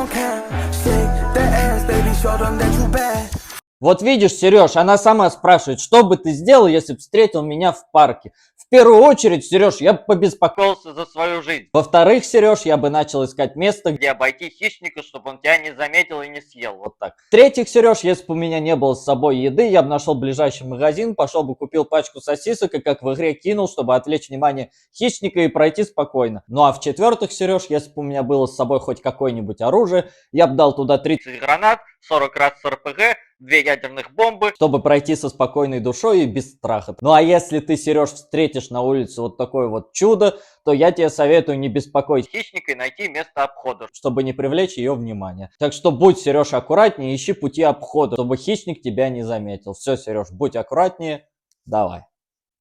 on cam. Shake that ass, baby, show them that you bad. Вот видишь, Сереж, она сама спрашивает, что бы ты сделал, если бы встретил меня в парке. В первую очередь, Сереж, я бы побеспокоился за свою жизнь. Во-вторых, Сереж, я бы начал искать место, где обойти хищника, чтобы он тебя не заметил и не съел. Вот так. В-третьих, Сереж, если бы у меня не было с собой еды, я бы нашел ближайший магазин, пошел бы купил пачку сосисок и как в игре кинул, чтобы отвлечь внимание хищника и пройти спокойно. Ну а в-четвертых, Сереж, если бы у меня было с собой хоть какое-нибудь оружие, я бы дал туда 30 гранат, 40 раз с РПГ, 2 ядерных бомбы, чтобы пройти со спокойной душой и без страха. Ну а если ты, Сереж, встретишь на улице вот такое вот чудо, то я тебе советую не беспокоить хищника и найти место обхода, чтобы не привлечь ее внимание. Так что будь, Сереж, аккуратнее, ищи пути обхода, чтобы хищник тебя не заметил. Все, Сереж, будь аккуратнее, давай.